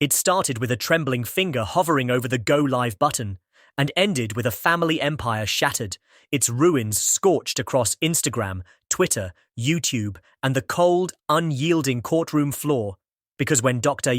It started with a trembling finger hovering over the Go Live button and ended with a family empire shattered, its ruins scorched across Instagram, Twitter, YouTube, and the cold, unyielding courtroom floor. Because when Dr.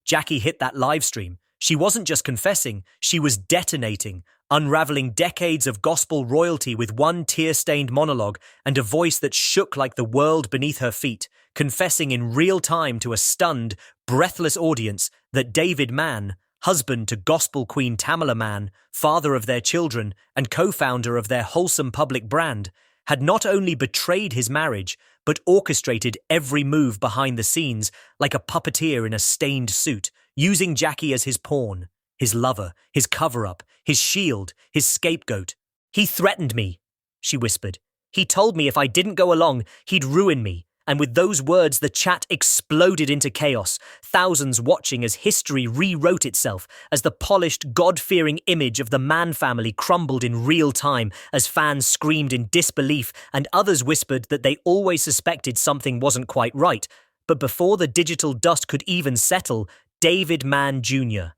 Jackie hit that live stream, she wasn't just confessing, she was detonating, unraveling decades of gospel royalty with one tear-stained monologue and a voice that shook like the world beneath her feet, confessing in real time to a stunned, breathless audience that David Mann, husband to gospel queen Tamela Mann, father of their children and co-founder of their wholesome public brand, had not only betrayed his marriage, but orchestrated every move behind the scenes like a puppeteer in a stained suit, using Jackie as his pawn, his lover, his cover-up, his shield, his scapegoat. "He threatened me," she whispered. "He told me if I didn't go along, he'd ruin me." And with those words, the chat exploded into chaos, thousands watching as history rewrote itself, as the polished, God-fearing image of the Mann family crumbled in real time, as fans screamed in disbelief and others whispered that they always suspected something wasn't quite right. But before the digital dust could even settle, David Mann Jr.,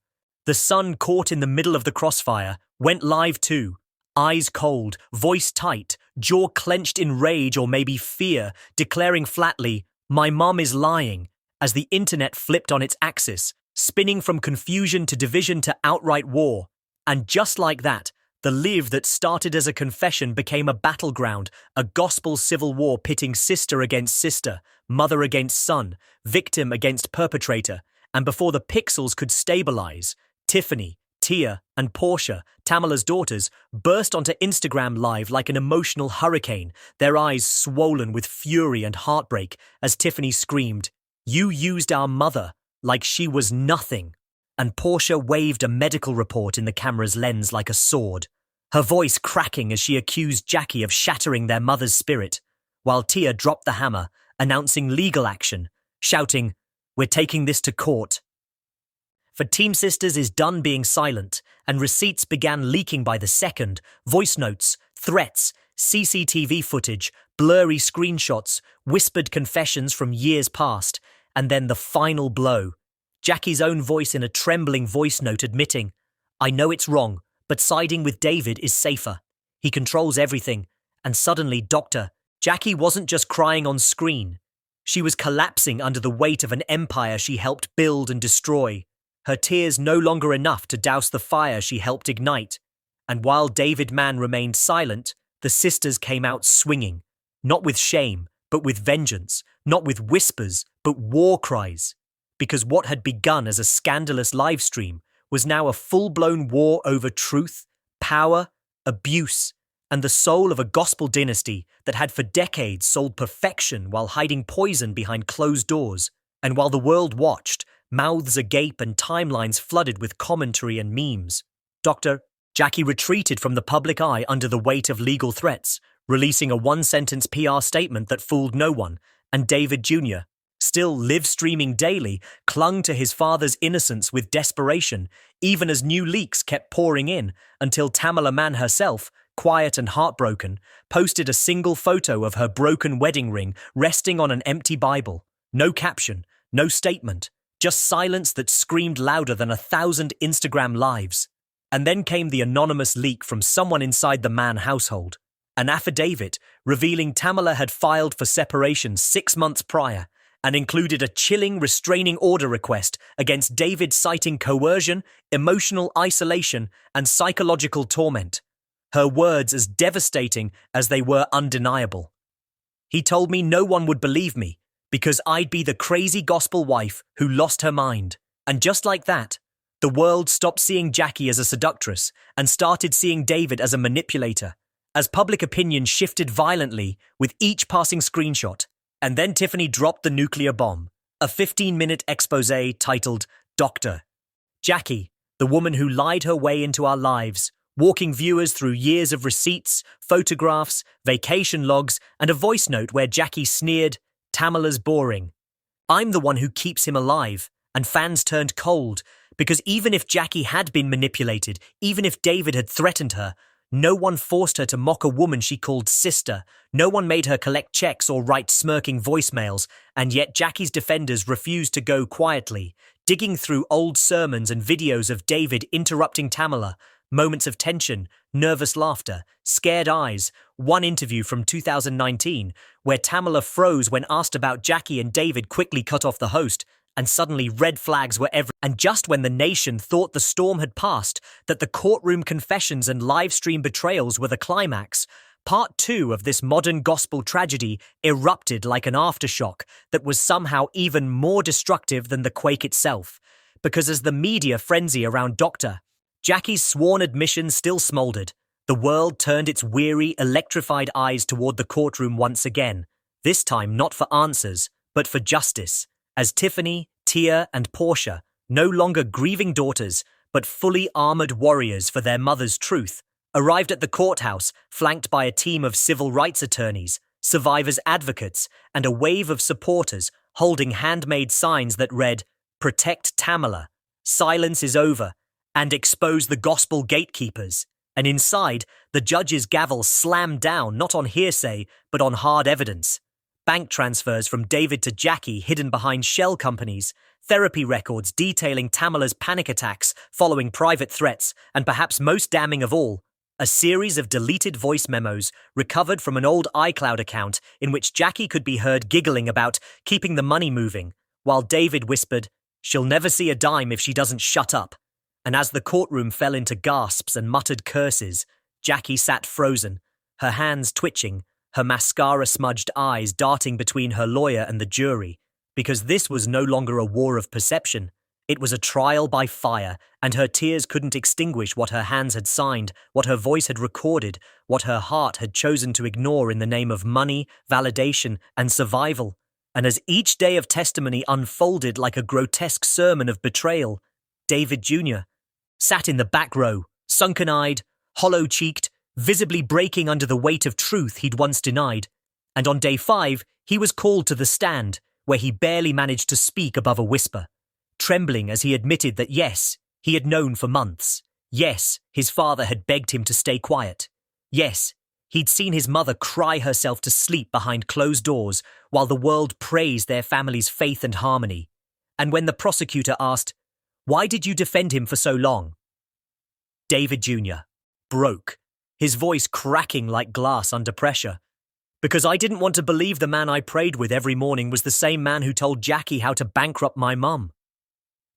the son caught in the middle of the crossfire, went live too. Eyes cold, voice tight, jaw clenched in rage or maybe fear, declaring flatly, "My mum is lying," as the internet flipped on its axis, spinning from confusion to division to outright war. And just like that, the live that started as a confession became a battleground, a gospel civil war pitting sister against sister, mother against son, victim against perpetrator. And before the pixels could stabilize, Tiffany, Tia, and Portia, Tamela's daughters, burst onto Instagram Live like an emotional hurricane, their eyes swollen with fury and heartbreak as Tiffany screamed, "You used our mother like she was nothing." And Portia waved a medical report in the camera's lens like a sword, her voice cracking as she accused Jackie of shattering their mother's spirit, while Tia dropped the hammer, announcing legal action, shouting, "We're taking this to court." For Team Sisters is done being silent, and receipts began leaking by the second, voice notes, threats, CCTV footage, blurry screenshots, whispered confessions from years past, and then the final blow. Jackie's own voice in a trembling voice note admitting, "I know it's wrong, but siding with David is safer. He controls everything." And suddenly, Jackie wasn't just crying on screen. She was collapsing under the weight of an empire she helped build and destroy. Her tears no longer enough to douse the fire she helped ignite. And while David Mann remained silent, the sisters came out swinging, not with shame, but with vengeance, not with whispers, but war cries. Because what had begun as a scandalous live stream was now a full-blown war over truth, power, abuse, and the soul of a gospel dynasty that had for decades sold perfection while hiding poison behind closed doors. And while the world watched, mouths agape and timelines flooded with commentary and memes, Jackie retreated from the public eye under the weight of legal threats, releasing a one-sentence PR statement that fooled no one, and David Jr., still live-streaming daily, clung to his father's innocence with desperation, even as new leaks kept pouring in, until Tamela Mann herself, quiet and heartbroken, posted a single photo of her broken wedding ring resting on an empty Bible. No caption, no statement, just silence that screamed louder than 1,000 Instagram lives. And then came the anonymous leak from someone inside the Mann household. An affidavit revealing Tamela had filed for separation 6 months prior and included a chilling restraining order request against David, citing coercion, emotional isolation, and psychological torment. Her words as devastating as they were undeniable. "He told me no one would believe me, because I'd be the crazy gospel wife who lost her mind." And just like that, the world stopped seeing Jackie as a seductress and started seeing David as a manipulator, as public opinion shifted violently with each passing screenshot. And then Tiffany dropped the nuclear bomb, a 15-minute expose titled, "Doctor." Jackie, the woman who lied her way into our lives, walking viewers through years of receipts, photographs, vacation logs, and a voice note where Jackie sneered, "Tamela's boring. I'm the one who keeps him alive," and fans turned cold, because even if Jackie had been manipulated, even if David had threatened her, no one forced her to mock a woman she called sister, no one made her collect checks or write smirking voicemails, and yet Jackie's defenders refused to go quietly, digging through old sermons and videos of David interrupting Tamela, moments of tension, nervous laughter, scared eyes, one interview from 2019 where Tamela froze when asked about Jackie and David quickly cut off the host, and suddenly red flags were everywhere. And just when the nation thought the storm had passed, that the courtroom confessions and live stream betrayals were the climax, Part 2 of this modern gospel tragedy erupted like an aftershock that was somehow even more destructive than the quake itself, because as the media frenzy around Dr. Jackie's sworn admission still smoldered, the world turned its weary, electrified eyes toward the courtroom once again, this time not for answers, but for justice, as Tiffany, Tia, and Portia, no longer grieving daughters, but fully armored warriors for their mother's truth, arrived at the courthouse flanked by a team of civil rights attorneys, survivors' advocates, and a wave of supporters holding handmade signs that read, "Protect Tamela," "Silence is over," and "Expose the gospel gatekeepers." And inside, the judge's gavel slammed down not on hearsay, but on hard evidence. Bank transfers from David to Jackie hidden behind shell companies, therapy records detailing Tamela's panic attacks following private threats, and perhaps most damning of all, a series of deleted voice memos recovered from an old iCloud account in which Jackie could be heard giggling about keeping the money moving, while David whispered, "She'll never see a dime if she doesn't shut up." And as the courtroom fell into gasps and muttered curses, Jackie sat frozen, her hands twitching, her mascara-smudged eyes darting between her lawyer and the jury, because this was no longer a war of perception. It was a trial by fire, and her tears couldn't extinguish what her hands had signed, what her voice had recorded, what her heart had chosen to ignore in the name of money, validation, and survival. And as each day of testimony unfolded like a grotesque sermon of betrayal, David Jr. sat in the back row, sunken-eyed, hollow-cheeked, visibly breaking under the weight of truth he'd once denied. And on day 5, he was called to the stand, where he barely managed to speak above a whisper, trembling as he admitted that yes, he had known for months. Yes, his father had begged him to stay quiet. Yes, he'd seen his mother cry herself to sleep behind closed doors while the world praised their family's faith and harmony. And when the prosecutor asked, "Why did you defend him for so long?" David Jr. broke, his voice cracking like glass under pressure. "Because I didn't want to believe the man I prayed with every morning was the same man who told Jackie how to bankrupt my mum."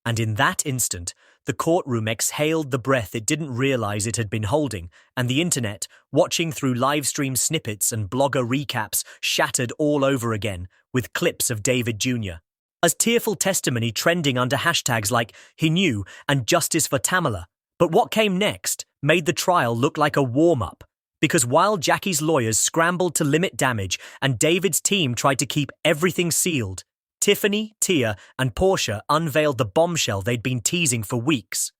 And in that instant, the courtroom exhaled the breath it didn't realize it had been holding, and the internet, watching through livestream snippets and blogger recaps, shattered all over again with clips of David Jr. as tearful testimony trending under hashtags like "He knew" and "Justice for Tamela." But what came next made the trial look like a warm-up, because while Jackie's lawyers scrambled to limit damage and David's team tried to keep everything sealed, Tiffany, Tia, and Portia unveiled the bombshell they'd been teasing for weeks.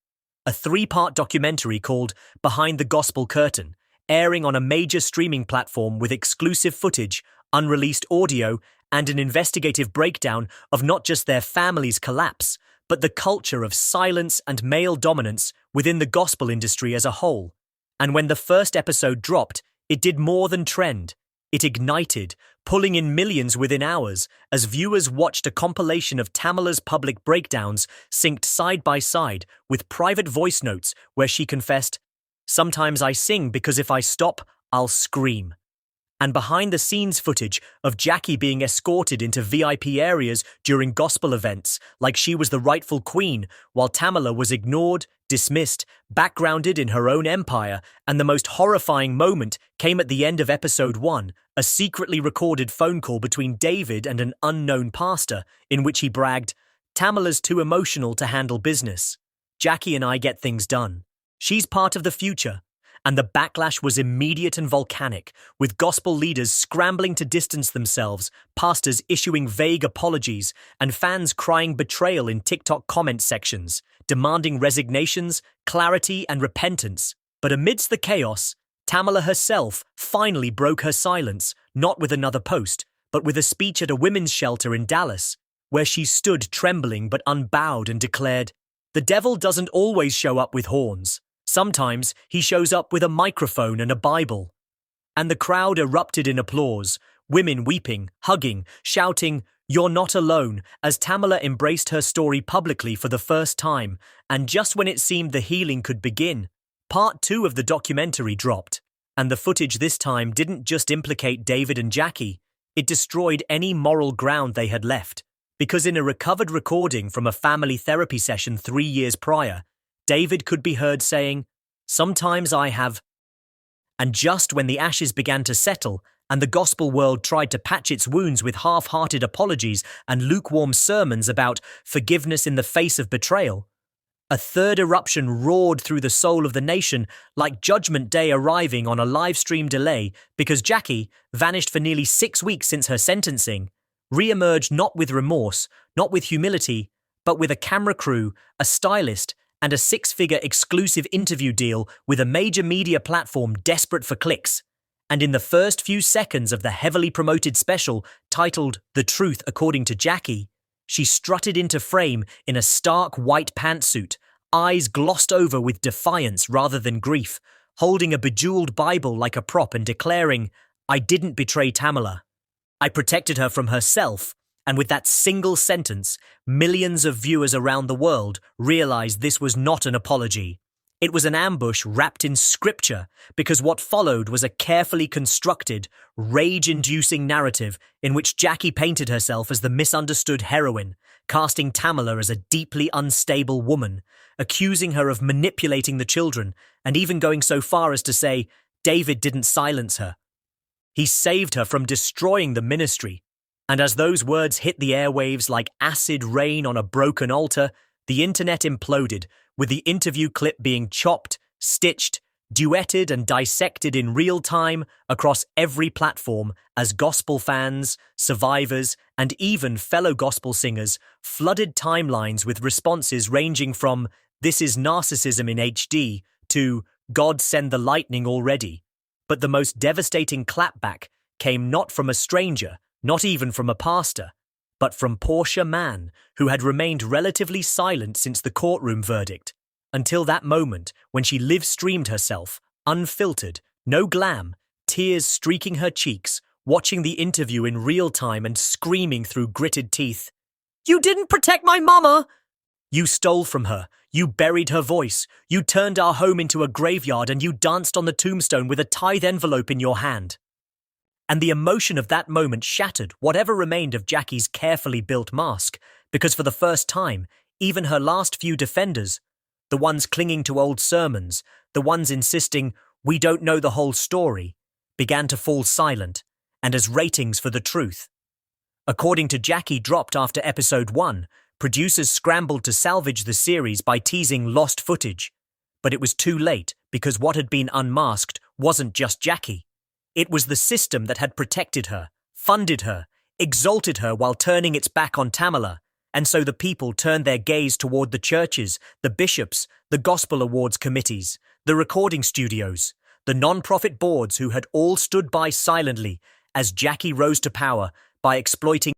A 3-part documentary called Behind the Gospel Curtain, airing on a major streaming platform with exclusive footage, unreleased audio, and an investigative breakdown of not just their family's collapse, but the culture of silence and male dominance within the gospel industry as a whole. And when the first episode dropped, it did more than trend. It ignited, pulling in millions within hours as viewers watched a compilation of Tamela's public breakdowns synced side by side with private voice notes where she confessed, "Sometimes I sing because if I stop, I'll scream." And behind-the-scenes footage of Jackie being escorted into VIP areas during gospel events like she was the rightful queen, while Tamela was ignored, dismissed, backgrounded in her own empire, and the most horrifying moment came at the end of episode 1, a secretly recorded phone call between David and an unknown pastor in which he bragged, "Tamela's too emotional to handle business. Jackie and I get things done. She's part of the future." And the backlash was immediate and volcanic, with gospel leaders scrambling to distance themselves, pastors issuing vague apologies, and fans crying betrayal in TikTok comment sections, demanding resignations, clarity, and repentance. But amidst the chaos, Tamela herself finally broke her silence, not with another post, but with a speech at a women's shelter in Dallas, where she stood trembling but unbowed and declared, "The devil doesn't always show up with horns. Sometimes he shows up with a microphone and a Bible." And the crowd erupted in applause, women weeping, hugging, shouting, You're not alone, as Tamela embraced her story publicly for the first time, and just when it seemed the healing could begin, part 2 of the documentary dropped. And the footage this time didn't just implicate David and Jackie, it destroyed any moral ground they had left. Because in a recovered recording from a family therapy session 3 years prior, David could be heard saying, "Sometimes I have..." And just when the ashes began to settle, and the gospel world tried to patch its wounds with half-hearted apologies and lukewarm sermons about forgiveness in the face of betrayal, a third eruption roared through the soul of the nation like Judgment Day arriving on a live-stream delay because Jackie, vanished for nearly 6 weeks since her sentencing, re-emerged not with remorse, not with humility, but with a camera crew, a stylist, and a 6-figure exclusive interview deal with a major media platform desperate for clicks. And in the first few seconds of the heavily promoted special titled The Truth According to Jackie, she strutted into frame in a stark white pantsuit, eyes glossed over with defiance rather than grief, holding a bejeweled Bible like a prop and declaring, "I didn't betray Tamela. I protected her from herself." And with that single sentence, millions of viewers around the world realized this was not an apology. It was an ambush wrapped in scripture, because what followed was a carefully constructed, rage-inducing narrative in which Jackie painted herself as the misunderstood heroine, casting Tamela as a deeply unstable woman, accusing her of manipulating the children, and even going so far as to say David didn't silence her. He saved her from destroying the ministry. And as those words hit the airwaves like acid rain on a broken altar, the internet imploded, with the interview clip being chopped, stitched, duetted and dissected in real time across every platform as gospel fans, survivors, and even fellow gospel singers flooded timelines with responses ranging from "This is narcissism in HD" to "God send the lightning already." But the most devastating clapback came not from a stranger, not even from a pastor, but from Tamela Mann, who had remained relatively silent since the courtroom verdict, until that moment when she live-streamed herself, unfiltered, no glam, tears streaking her cheeks, watching the interview in real time and screaming through gritted teeth, "You didn't protect my mama! You stole from her, you buried her voice, you turned our home into a graveyard, and you danced on the tombstone with a tithe envelope in your hand." And the emotion of that moment shattered whatever remained of Jackie's carefully built mask, because for the first time, even her last few defenders, the ones clinging to old sermons, the ones insisting, "We don't know the whole story," began to fall silent, and as ratings for the truth. According to Jackie dropped after episode 1, producers scrambled to salvage the series by teasing lost footage. But it was too late, because what had been unmasked wasn't just Jackie. It was the system that had protected her, funded her, exalted her while turning its back on Tamela, and so the people turned their gaze toward the churches, the bishops, the gospel awards committees, the recording studios, the non-profit boards who had all stood by silently as Jackie rose to power by exploiting